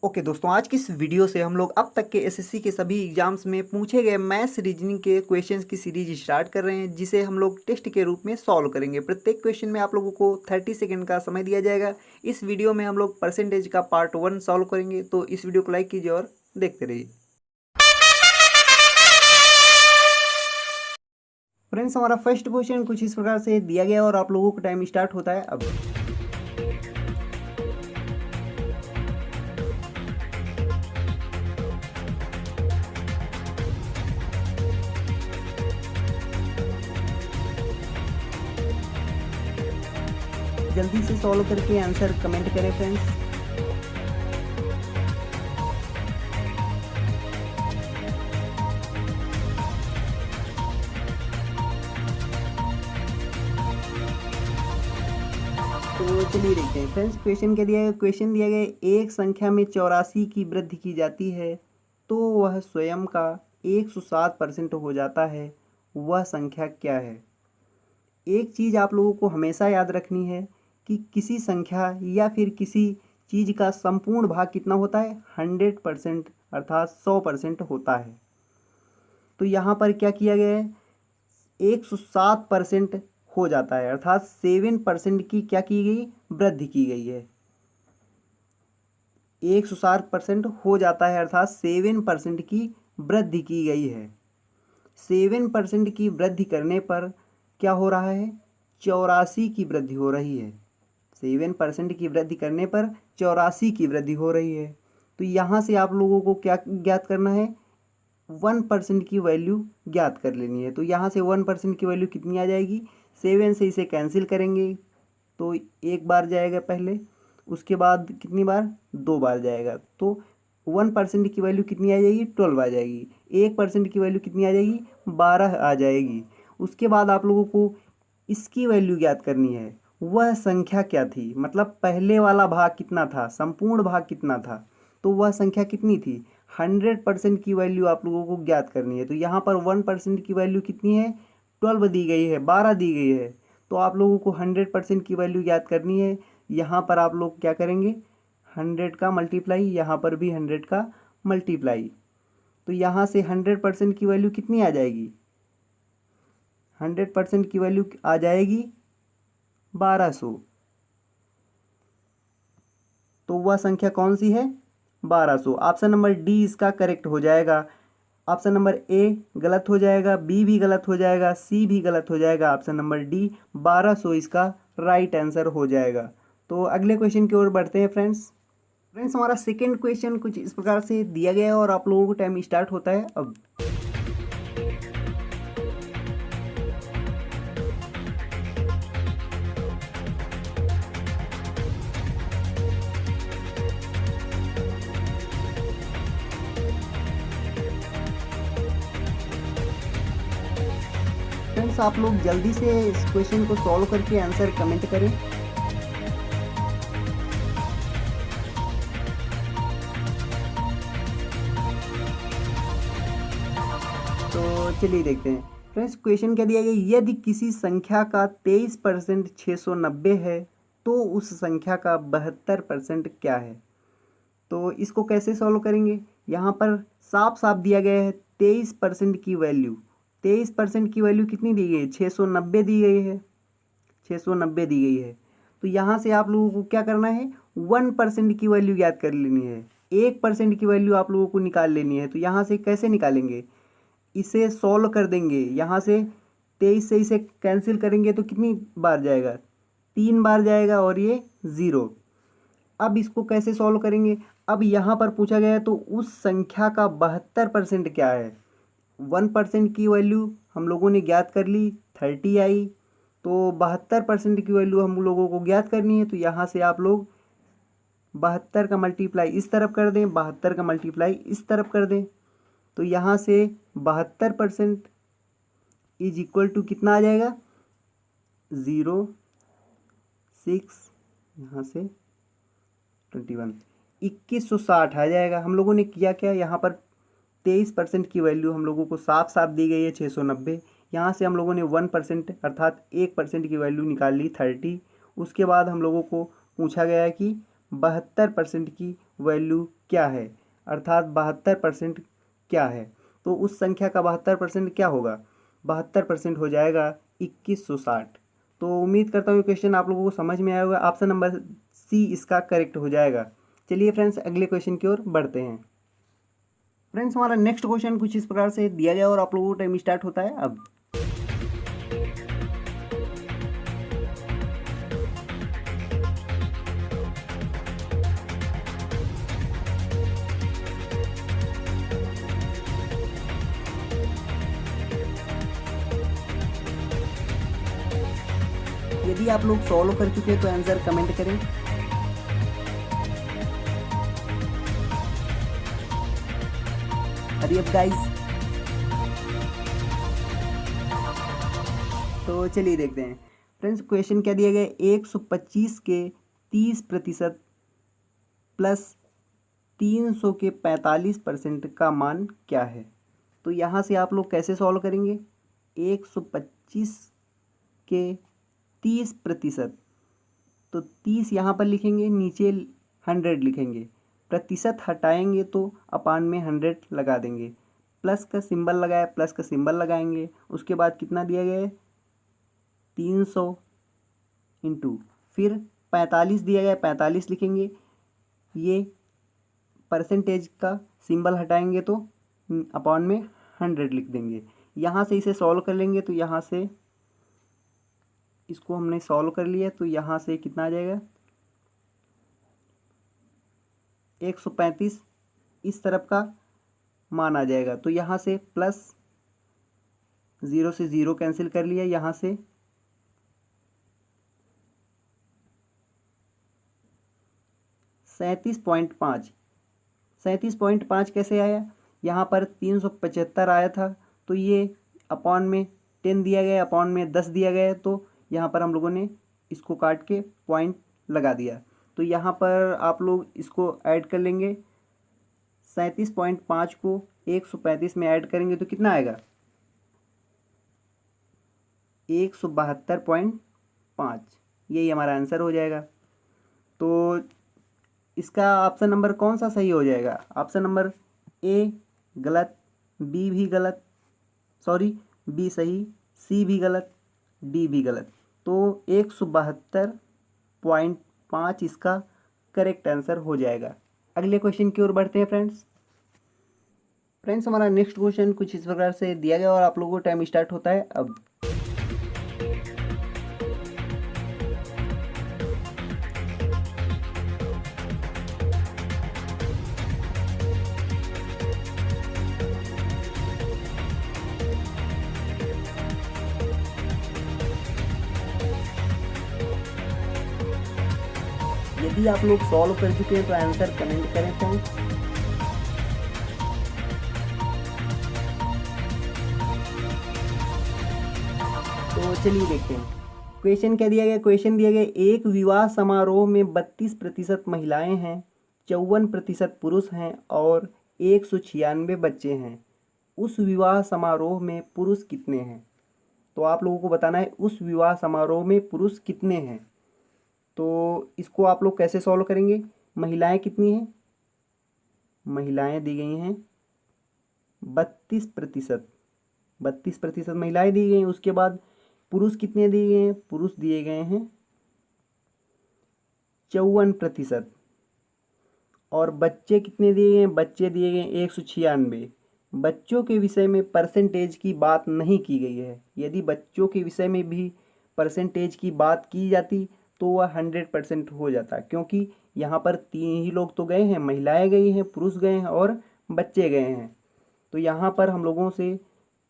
Okay दोस्तों, आज की इस वीडियो से हम लोग अब तक के एसएससी के सभी एग्जाम्स में पूछे गए मैथ्स रीजनिंग के क्वेश्चंस की सीरीज स्टार्ट कर रहे हैं, जिसे हम लोग टेस्ट के रूप में सॉल्व करेंगे। प्रत्येक क्वेश्चन में आप लोगों को 30 सेकंड का समय दिया जाएगा। इस वीडियो में हम लोग परसेंटेज का पार्ट 1 सॉल्व करेंगे, तो इस वीडियो को लाइक कीजिए और देखते रहिए। फ्रेंड्स, हमारा फर्स्ट क्वेश्चन कुछ इस प्रकार से दिया गया और आप लोगों का टाइम स्टार्ट होता है अब। जल्दी से सॉल्व करके आंसर कमेंट करें फ्रेंड्स। तो चलिए देखते हैं फ्रेंड्स, क्वेश्चन दिया गया एक संख्या में 84 की वृद्धि की जाती है तो वह स्वयं का 107% हो जाता है। वह संख्या क्या है? एक चीज़ आप लोगों को हमेशा याद रखनी है कि किसी संख्या या फिर किसी चीज़ का संपूर्ण भाग कितना होता है? 100%, अर्थात 100% होता है। तो यहाँ पर क्या किया गया है? 107% हो जाता है, अर्थात 7% की क्या की गई? वृद्धि की गई है। 107% हो जाता है, अर्थात 7% की वृद्धि की गई है। 7% की वृद्धि करने पर क्या हो रहा है? 84 की वृद्धि हो रही है। 7% की वृद्धि करने पर 84 की वृद्धि हो रही है। तो यहाँ से आप लोगों को क्या ज्ञात करना है? 1% की वैल्यू ज्ञात कर लेनी है। तो यहाँ से 1% की वैल्यू कितनी आ जाएगी? 7 से इसे कैंसिल करेंगे तो एक बार जाएगा पहले, उसके बाद कितनी बार? 2 बार जाएगा। तो 1% की वैल्यू कितनी आ जाएगी? 12 आ जाएगी। 1% की वैल्यू कितनी आ जाएगी? 12 आ जाएगी। उसके बाद आप लोगों को इसकी वैल्यू ज्ञात करनी है। वह संख्या क्या थी? मतलब पहले वाला भाग कितना था, संपूर्ण भाग कितना था? तो वह संख्या कितनी थी? 100% की वैल्यू आप लोगों को ज्ञात करनी है। तो यहाँ पर 1% की वैल्यू कितनी है? 12 दी गई है, 12 दी गई है। तो आप लोगों को 100% की वैल्यू ज्ञात करनी है। यहाँ पर आप लोग क्या करेंगे? 100 का मल्टीप्लाई, यहाँ पर भी 100 का मल्टीप्लाई। तो यहाँ से 100% की वैल्यू कितनी आ जाएगी? 100% की वैल्यू आ जाएगी 1200। तो वह संख्या कौन सी है? 1200। ऑप्शन नंबर डी इसका करेक्ट हो जाएगा। ऑप्शन नंबर ए गलत हो जाएगा, बी भी गलत हो जाएगा, सी भी गलत हो जाएगा। ऑप्शन नंबर डी 1200 इसका राइट आंसर हो जाएगा। तो अगले क्वेश्चन की ओर बढ़ते हैं फ्रेंड्स, हमारा सेकेंड क्वेश्चन कुछ इस प्रकार से दिया गया है और आप लोगों को टाइम स्टार्ट होता है अब। फ्रेंड्स, आप लोग जल्दी से इस क्वेश्चन को सॉल्व करके आंसर कमेंट करें। तो चलिए देखते हैं फ्रेंड्स, क्वेश्चन क्या दिया गया? यदि किसी संख्या का 23% 690 है तो उस संख्या का 72% क्या है? तो इसको कैसे सॉल्व करेंगे? यहाँ पर साफ साफ दिया गया है 23% की वैल्यू। 23% की वैल्यू कितनी दी गई है? 690 दी गई है। 690 दी गई है। तो यहाँ से आप लोगों को क्या करना है? 1% की वैल्यू ज्ञात कर लेनी है। 1% की वैल्यू आप लोगों को निकाल लेनी है। तो यहाँ से कैसे निकालेंगे? इसे सॉल्व कर देंगे। यहाँ से 23 से इसे कैंसिल करेंगे तो कितनी बार जाएगा? 3 बार जाएगा और ये 0। अब इसको कैसे सॉल्व करेंगे? अब यहाँ पर पूछा गया है तो उस संख्या का 72% क्या है? 1% की वैल्यू हम लोगों ने ज्ञात कर ली, 30 आई। तो 72% की वैल्यू हम लोगों को ज्ञात करनी है। तो यहाँ से आप लोग 72 का मल्टीप्लाई इस तरफ कर दें, 72 का मल्टीप्लाई इस तरफ कर दें। तो यहाँ से 72% इज इक्वल टू कितना आ जाएगा? 0, 6, यहाँ से 21, 2160 आ जाएगा। हम लोगों ने किया क्या? यहाँ पर 23% की वैल्यू हम लोगों को साफ साफ दी गई है 690। यहाँ से हम लोगों ने 1% अर्थात 1% की वैल्यू निकाल ली 30। उसके बाद हम लोगों को पूछा गया है कि 72% की वैल्यू क्या है, अर्थात 72% क्या है। तो उस संख्या का 72% क्या होगा, 72% हो जाएगा 2160। तो उम्मीद करता हूँ क्वेश्चन आप लोगों को समझ में आया होगा। ऑप्शन नंबर सी इसका करेक्ट हो जाएगा। चलिए फ्रेंड्स अगले क्वेश्चन की ओर बढ़ते हैं। फ्रेंड्स हमारा नेक्स्ट क्वेश्चन कुछ इस प्रकार से दिया गया और आप लोगों को टाइम स्टार्ट होता है अब। यदि आप लोग सॉल्व कर चुके हैं तो आंसर कमेंट करें। Hurry up guys. तो चलिए देखते हैं फ्रेंड्स क्वेश्चन क्या दिया गया। 125 के 30% प्लस 300 के 45% का मान क्या है। तो यहाँ से आप लोग कैसे सॉल्व करेंगे। 125 के 30%, तो 30 यहाँ पर लिखेंगे, नीचे 100 लिखेंगे, प्रतिशत हटाएंगे तो अपान में 100 लगा देंगे, प्लस का सिंबल लगाया, प्लस का सिंबल लगाएंगे। उसके बाद कितना दिया गया है 300 इंटू, फिर 45 दिया गया, 45 लिखेंगे, ये परसेंटेज का सिंबल हटाएंगे तो अपान में 100 लिख देंगे। यहाँ से इसे सॉल्व कर लेंगे तो यहाँ से इसको हमने सॉल्व कर लिया, तो यहाँ से कितना आ जाएगा 135 इस तरफ का मान आ जाएगा। तो यहाँ से प्लस 0 से 0 कैंसिल कर लिया, यहाँ से 37.5 कैसे आया। यहाँ पर 375 आया था, तो ये अपॉन में 10 दिया गया, अपॉन में 10 दिया गया है, तो यहाँ पर हम लोगों ने इसको काट के पॉइंट लगा दिया। तो यहाँ पर आप लोग इसको ऐड कर लेंगे, 37.5 को 135 में ऐड करेंगे तो कितना आएगा 172.5, यही हमारा आंसर हो जाएगा। तो इसका ऑप्शन नंबर कौन सा सही हो जाएगा। ऑप्शन नंबर ए गलत, बी भी गलत, सॉरी बी सही, सी भी गलत, डी भी गलत। तो 172.5 इसका करेक्ट आंसर हो जाएगा। अगले क्वेश्चन की ओर बढ़ते हैं फ्रेंड्स हमारा नेक्स्ट क्वेश्चन कुछ इस प्रकार से दिया गया और आप लोगों को टाइम स्टार्ट होता है अब। यदि आप लोग सॉल्व कर चुके हैं तो आंसर कमेंट करें फ्रेंड्स। तो चलिए देखते हैं क्वेश्चन क्या दिया गया। क्वेश्चन दिया गया एक विवाह समारोह में 32% महिलाएं हैं, 54% पुरुष हैं और 196 बच्चे हैं। उस विवाह समारोह में पुरुष कितने हैं। तो आप लोगों को बताना है उस विवाह समारोह में पुरुष कितने हैं। तो इसको आप लोग कैसे सॉल्व करेंगे। महिलाएं कितनी हैं, महिलाएं दी गई हैं 32% महिलाएं दी गई हैं। उसके बाद पुरुष कितने दिए गए हैं, पुरुष दिए गए हैं 54%। और बच्चे कितने दिए गए हैं, बच्चे दिए गए हैं 196। बच्चों के विषय में परसेंटेज की बात नहीं की गई है। यदि बच्चों के विषय में भी परसेंटेज की बात की जाती तो वह 100% हो जाता, क्योंकि यहाँ पर 3 ही लोग तो गए हैं, महिलाएं गई हैं, पुरुष गए हैं और बच्चे गए हैं। तो यहाँ पर हम लोगों से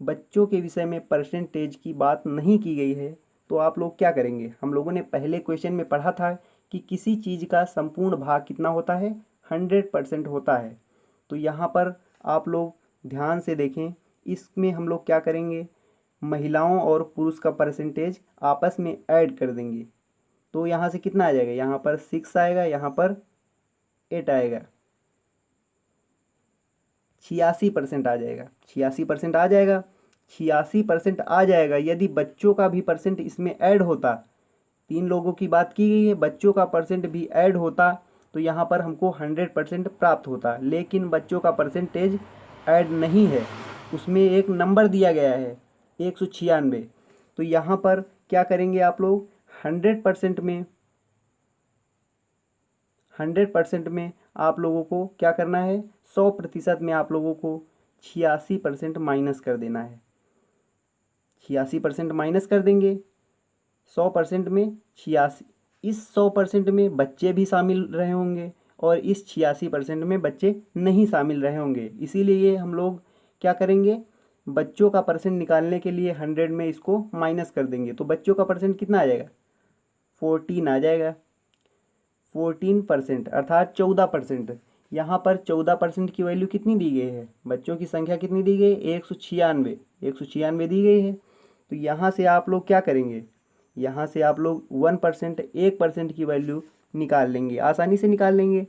बच्चों के विषय में परसेंटेज की बात नहीं की गई है। तो आप लोग क्या करेंगे। हम लोगों ने पहले क्वेश्चन में पढ़ा था कि किसी चीज़ का संपूर्ण भाग कितना होता है 100% होता है। तो यहाँ पर आप लोग ध्यान से देखें, इसमें हम लोग क्या करेंगे, महिलाओं और पुरुष का परसेंटेज आपस में ऐड कर देंगे। तो यहाँ से कितना आ जाएगा, यहाँ पर 6 आएगा, यहाँ पर 8 आएगा, 86% आ जाएगा, 86% आ जाएगा, 86% आ जाएगा। यदि बच्चों का भी परसेंट इसमें ऐड होता, 3 लोगों की बात की गई है, बच्चों का परसेंट भी ऐड होता तो यहाँ पर हमको 100% प्राप्त होता, लेकिन बच्चों का परसेंटेज ऐड नहीं है, उसमें एक नंबर दिया गया है 196। तो यहाँ पर क्या करेंगे आप लोग, 100% में आप लोगों को क्या करना है, 100% में आप लोगों को 86% माइनस कर देना है। 86% माइनस कर देंगे 100% में 86। इस 100% में बच्चे भी शामिल रहे होंगे और इस 86% में बच्चे नहीं शामिल रहे होंगे, इसीलिए हम लोग क्या करेंगे, बच्चों का परसेंट निकालने के लिए 100 में इसको माइनस कर देंगे। तो बच्चों का परसेंट कितना आ जाएगा, 14 आ जाएगा। 14% अर्थात 14%। यहाँ पर 14% की वैल्यू कितनी दी गई है, बच्चों की संख्या कितनी दी गई है, 196 दी गई है। तो यहाँ से आप लोग क्या करेंगे, यहाँ से आप लोग 1% 1% की वैल्यू निकाल लेंगे, आसानी से निकाल लेंगे।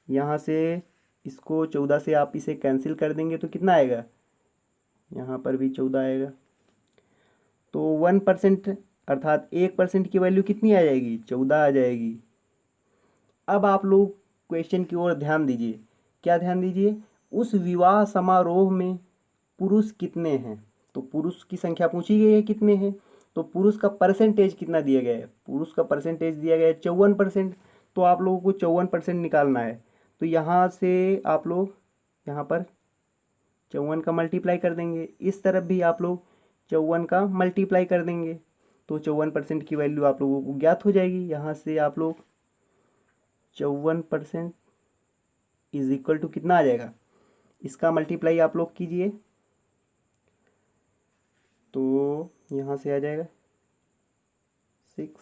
यहाँ से इसको 14 से आप इसे कैंसिल कर देंगे तो कितना आएगा, यहाँ पर भी 14 आएगा। तो 1% अर्थात 1% की वैल्यू कितनी आ जाएगी, 14 आ जाएगी। अब आप लोग क्वेश्चन की ओर ध्यान दीजिए, क्या ध्यान दीजिए, उस विवाह समारोह में पुरुष कितने हैं। तो पुरुष की संख्या पूछी गई है कितने हैं, तो पुरुष का परसेंटेज कितना दिया गया है, पुरुष का परसेंटेज दिया गया है 54%। तो आप लोगों को 54% निकालना है। तो यहाँ से आप लोग यहाँ पर 54 का मल्टीप्लाई कर देंगे, इस तरफ भी आप लोग 54 का मल्टीप्लाई कर देंगे, तो 54% की वैल्यू आप लोगों को ज्ञात हो जाएगी। यहाँ से आप लोग 54% इज इक्वल टू कितना आ जाएगा, इसका मल्टीप्लाई आप लोग कीजिए तो यहाँ से आ जाएगा 6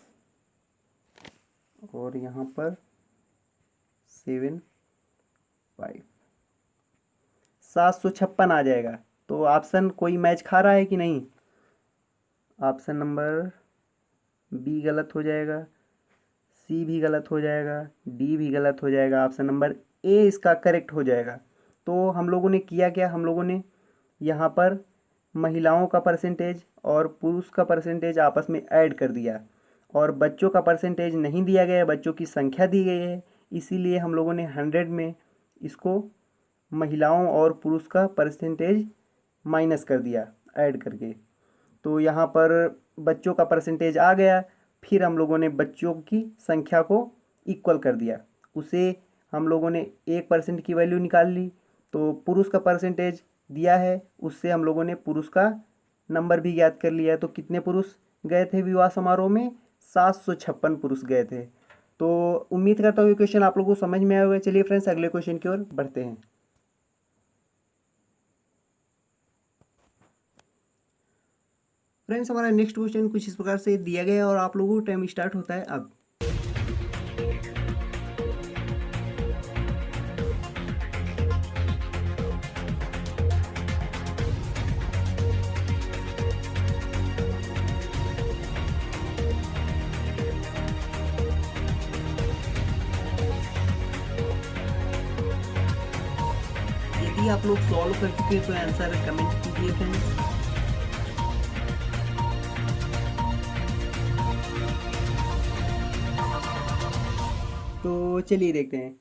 और यहाँ पर 7 5 756 आ जाएगा। तो ऑप्शन कोई मैच खा रहा है कि नहीं, ऑप्शन नंबर बी गलत हो जाएगा, सी भी गलत हो जाएगा, डी भी गलत हो जाएगा, ऑप्शन नंबर ए इसका करेक्ट हो जाएगा। तो हम लोगों ने किया क्या, हम लोगों ने यहाँ पर महिलाओं का परसेंटेज और पुरुष का परसेंटेज आपस में ऐड कर दिया, और बच्चों का परसेंटेज नहीं दिया गया है, बच्चों की संख्या दी गई है, इसीलिए हम लोगों ने 100 में इसको महिलाओं और पुरुष का परसेंटेज माइनस कर दिया ऐड करके। तो यहाँ पर बच्चों का परसेंटेज आ गया, फिर हम लोगों ने बच्चों की संख्या को इक्वल कर दिया, उसे हम लोगों ने 1% की वैल्यू निकाल ली। तो पुरुष का परसेंटेज दिया है, उससे हम लोगों ने पुरुष का नंबर भी ज्ञात कर लिया है। तो कितने पुरुष गए थे विवाह समारोह में, 756 पुरुष गए थे। तो उम्मीद करता हूँ ये क्वेश्चन आप लोगों को समझ में आया होगा। चलिए फ्रेंड्स अगले क्वेश्चन की ओर बढ़ते हैं। फ्रेंड्स हमारा नेक्स्ट क्वेश्चन कुछ इस प्रकार से दिया गया है और आप लोगों को टाइम स्टार्ट होता है अब। यदि आप लोग सॉल्व कर चुके हैं तो आंसर कमेंट कीजिए फ्रेंड्स। तो चलिए देखते हैं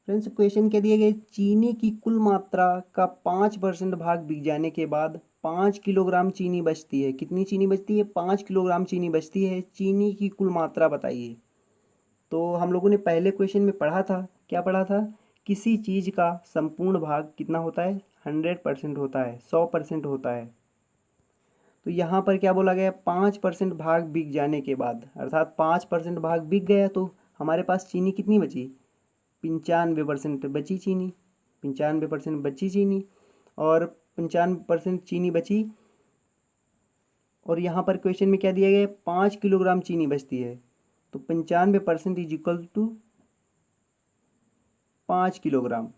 फ्रेंड्स, क्वेश्चन क्या दिए गए, चीनी की कुल मात्रा का 5% भाग बिक जाने के बाद 5 किलोग्राम चीनी बचती है। कितनी चीनी बचती है, 5 किलोग्राम चीनी बचती है। चीनी की कुल मात्रा बताइए। तो हम लोगों ने पहले क्वेश्चन में पढ़ा था, क्या पढ़ा था, किसी चीज़ का संपूर्ण भाग कितना होता है, 100% होता है, 100% होता है। तो यहाँ पर क्या बोला गया, 5% भाग बिक जाने के बाद, अर्थात 5% भाग बिक गया तो हमारे पास चीनी कितनी बची, 95% बची चीनी, 95% बची चीनी, और 95% चीनी बची। और यहाँ पर क्वेश्चन में क्या दिया गया है, 5 किलोग्राम चीनी बचती है। तो 95% इज इक्वल टू 5 किलोग्राम।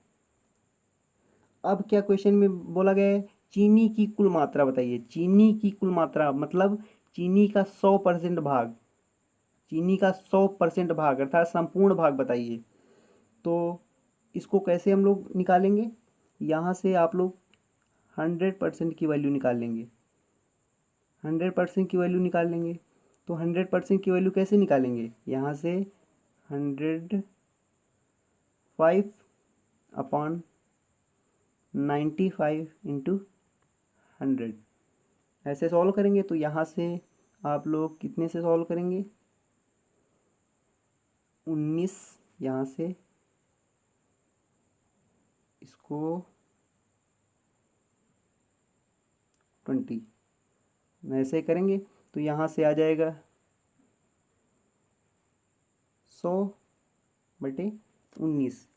अब क्या क्वेश्चन में बोला गया है, चीनी की कुल मात्रा बताइए। चीनी की कुल मात्रा मतलब चीनी का 100% भाग, चीनी का 100% भाग अर्थात संपूर्ण भाग बताइए। तो इसको कैसे हम लोग निकालेंगे, यहाँ से आप लोग 100% की वैल्यू निकाल लेंगे, 100% की वैल्यू निकाल लेंगे। तो 100% की वैल्यू कैसे निकालेंगे, यहाँ से 100 5/95 × 100 ऐसे सॉल्व करेंगे। तो यहाँ से आप लोग कितने से सॉल्व करेंगे, 19, यहाँ से इसको 20 ऐसे करेंगे तो यहाँ से आ जाएगा 100/19,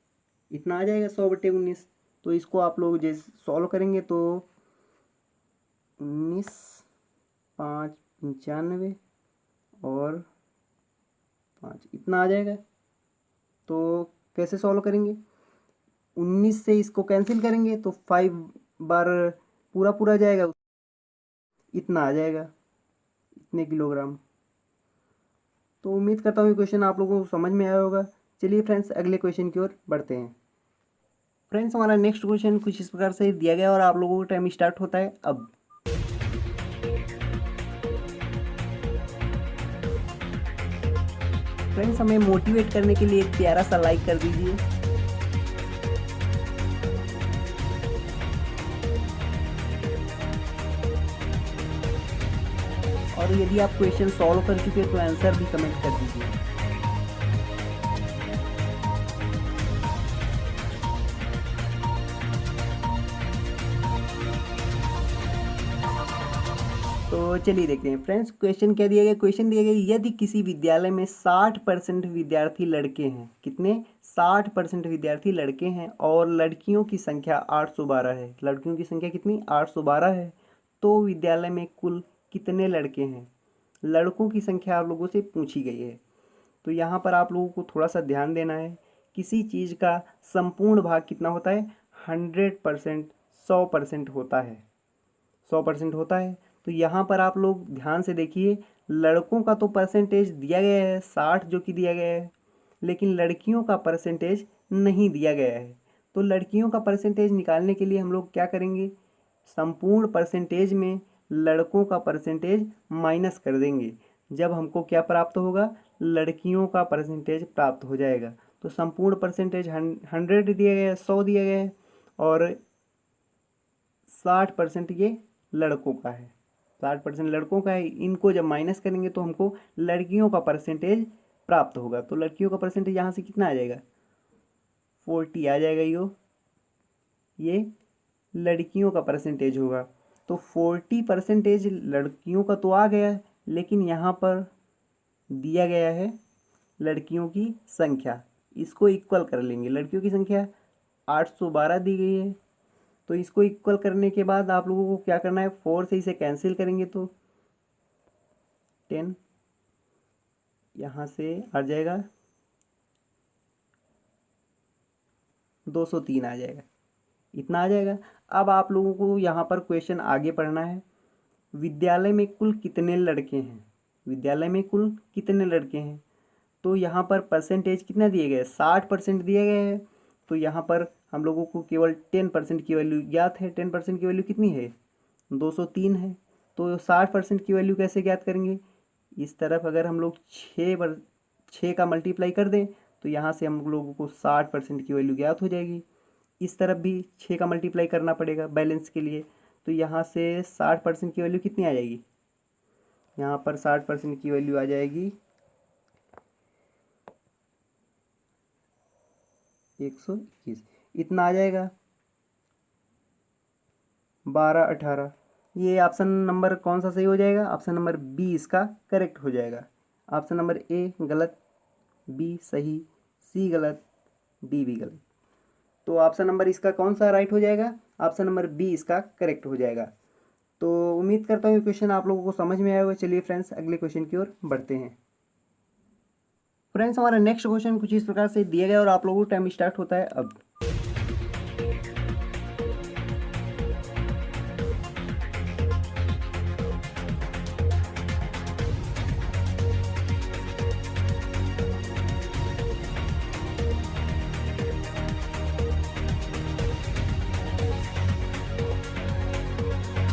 इतना आ जाएगा 100/19। तो इसको आप लोग जैसे सॉल्व करेंगे तो 19, 5 95 और 5 इतना आ जाएगा। तो कैसे सॉल्व करेंगे, 19 से इसको कैंसिल करेंगे तो 5 बार पूरा पूरा जाएगा, इतना आ जाएगा, इतने किलोग्राम। तो उम्मीद करता हूँ ये क्वेश्चन आप लोगों को समझ में आया होगा। चलिए फ्रेंड्स अगले क्वेश्चन की ओर बढ़ते हैं। फ्रेंड्स हमारा नेक्स्ट क्वेश्चन कुछ इस प्रकार से दिया गया और आप लोगों का टाइम स्टार्ट होता है अब। फ्रेंड्स हमें मोटिवेट करने के लिए एक प्यारा सा लाइक कर दीजिए। और यदि आप क्वेश्चन सॉल्व कर चुके हैं तो आंसर भी कमेंट कर दीजिए। तो चलिए देखते हैं फ्रेंड्स क्वेश्चन क्या दिया गया। क्वेश्चन दिया गया यदि किसी विद्यालय में 60% विद्यार्थी लड़के हैं, कितने, 60% विद्यार्थी लड़के हैं और लड़कियों की संख्या 812 है। लड़कियों की संख्या कितनी, 812 है। तो विद्यालय में कुल कितने लड़के हैं, लड़कों की संख्या आप लोगों से पूछी गई है। तो यहाँ पर आप लोगों को थोड़ा सा ध्यान देना है, किसी चीज़ का संपूर्ण भाग कितना होता है, 100%, 100% होता है, 100% होता है। तो यहाँ पर आप लोग ध्यान से देखिए, लड़कों का तो परसेंटेज दिया गया है 60 जो कि दिया गया है, लेकिन लड़कियों का परसेंटेज नहीं दिया गया है। तो लड़कियों का परसेंटेज निकालने के लिए हम लोग क्या करेंगे, संपूर्ण परसेंटेज में लड़कों का परसेंटेज माइनस कर देंगे। जब हमको क्या प्राप्त होगा, लड़कियों का परसेंटेज प्राप्त हो जाएगा। तो संपूर्ण परसेंटेज 100 दिया गया है, 100 दिया गया है और 60% ये लड़कों का है, 60% लड़कों का है। इनको जब माइनस करेंगे तो हमको लड़कियों का परसेंटेज प्राप्त होगा। तो लड़कियों का परसेंटेज यहाँ से कितना आ जाएगा, 40 आ जाएगा। ये लड़कियों का परसेंटेज होगा। तो 40% लड़कियों का तो आ गया, लेकिन यहाँ पर दिया गया है लड़कियों की संख्या, इसको इक्वल कर लेंगे। लड़कियों की संख्या 812 दी गई है, तो इसको इक्वल करने के बाद आप लोगों को क्या करना है, 4 से इसे कैंसिल करेंगे तो 10 यहाँ से आ जाएगा, 203 आ जाएगा, इतना आ जाएगा। अब आप लोगों को यहाँ पर क्वेश्चन आगे पढ़ना है, विद्यालय में कुल कितने लड़के हैं, विद्यालय में कुल कितने लड़के हैं। तो यहाँ पर परसेंटेज कितना दिए गए, 60% दिए गए हैं। तो यहाँ पर हम लोगों को केवल 10% की वैल्यू ज्ञात है। 10% की वैल्यू कितनी है, 203 है। तो 60% की वैल्यू कैसे ज्ञात करेंगे, इस तरफ अगर हम लोग 6 का मल्टीप्लाई कर दें तो यहाँ से हम लोगों को 60% की वैल्यू ज्ञात हो जाएगी। इस तरफ भी 6 का मल्टीप्लाई करना पड़ेगा बैलेंस के लिए। तो यहाँ से 60% की वैल्यू कितनी आ जाएगी, यहाँ पर 60% की वैल्यू आ जाएगी 121, इतना आ जाएगा, 12 18। ये ऑप्शन नंबर कौन सा सही हो जाएगा, ऑप्शन नंबर बी इसका करेक्ट हो जाएगा। ऑप्शन नंबर ए गलत, बी सही, सी गलत, डी भी गलत। तो ऑप्शन नंबर इसका कौन सा राइट हो जाएगा, ऑप्शन नंबर बी इसका करेक्ट हो जाएगा। तो उम्मीद करता हूँ ये क्वेश्चन आप लोगों को समझ में आया होगा। चलिए फ्रेंड्स अगले क्वेश्चन की ओर बढ़ते हैं। फ्रेंड्स हमारा नेक्स्ट क्वेश्चन कुछ इस प्रकार से दिया गया और आप लोगों को टाइम स्टार्ट होता है अब।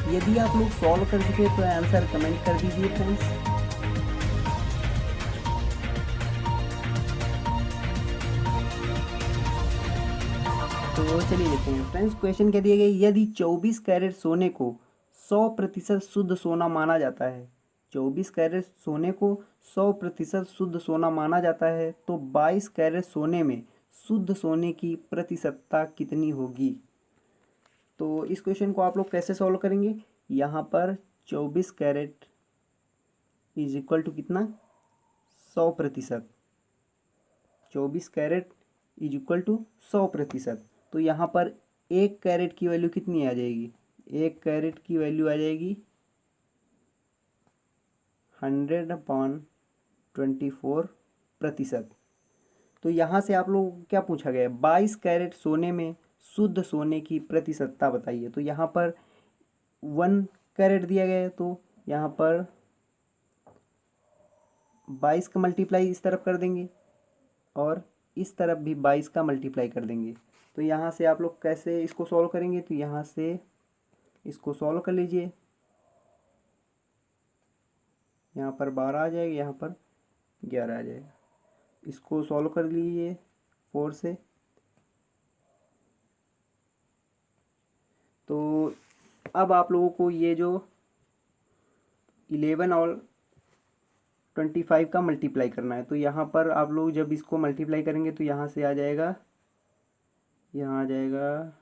यदि आप लोग सॉल्व कर चुके तो आंसर कमेंट कर दीजिए फ्रेंड्स। तो चलिए देखते हैं फ्रेंड्स, क्वेश्चन क्या दिया गया, यदि 24 कैरेट सोने को 100% शुद्ध सोना माना जाता है, 24 कैरेट सोने को 100% शुद्ध सोना माना जाता है, तो 22 कैरेट सोने में शुद्ध सोने की प्रतिशतता कितनी होगी। तो इस क्वेश्चन को आप लोग कैसे सॉल्व करेंगे, यहाँ पर 24 कैरेट इज इक्वल टू कितना, 100%, 24 कैरेट इज इक्वल टू 100%। तो यहाँ पर 1 कैरेट की वैल्यू कितनी आ जाएगी, 1 कैरेट की वैल्यू आ जाएगी 100/24%। तो यहाँ से आप लोग क्या पूछा गया, 22 कैरेट सोने में शुद्ध सोने की प्रतिशतता बताइए। तो यहाँ पर 1 कैरेट दिया गया है, तो यहाँ पर 22 का मल्टीप्लाई इस तरफ कर देंगे और इस तरफ भी 22 का मल्टीप्लाई कर देंगे। तो यहाँ से आप लोग कैसे इसको सॉल्व करेंगे, तो यहाँ से इसको सॉल्व कर लीजिए, यहाँ पर 12 आ जाएगा, यहाँ पर 11 आ जाएगा। इसको सॉल्व कर लीजिए 4 से। तो अब आप लोगों को ये जो 11 और 25 का मल्टीप्लाई करना है। तो यहाँ पर आप लोग जब इसको मल्टीप्लाई करेंगे तो यहाँ से आ जाएगा, यहाँ आ जाएगा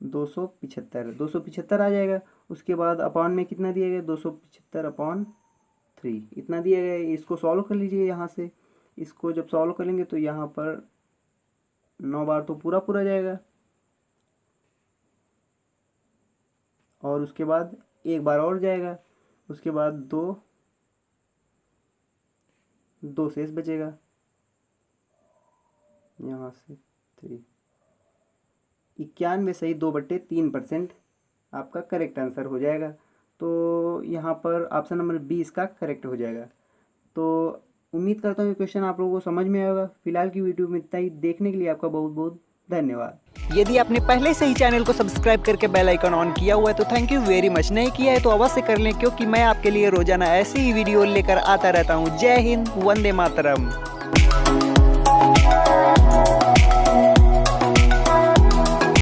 275 आ जाएगा। उसके बाद अपॉन में कितना दिया गया, 275/3 इतना दिया गया है। इसको सॉल्व कर लीजिए यहाँ से। इसको जब सॉल्व करेंगे तो यहाँ पर 9 बार तो पूरा पूरा जाएगा और उसके बाद 1 बार और जाएगा, उसके बाद 2 शेष बचेगा, यहाँ से 3, 91 सही 2/3% आपका करेक्ट आंसर हो जाएगा। तो यहाँ पर ऑप्शन नंबर 20 का करेक्ट हो जाएगा। तो उम्मीद करता हूँ ये क्वेश्चन आप लोगों को समझ में आएगा। फिलहाल की वीडियो में इतना ही। देखने के लिए आपका बहुत बहुत धन्यवाद। यदि आपने पहले से ही चैनल को सब्सक्राइब करके बेल आइकन ऑन किया हुआ है तो थैंक यू वेरी मच। नहीं किया है तो अवश्य कर लें, क्योंकि मैं आपके लिए रोजाना ऐसी ही वीडियो लेकर आता रहता हूँ। जय हिंद, वंदे मातरम।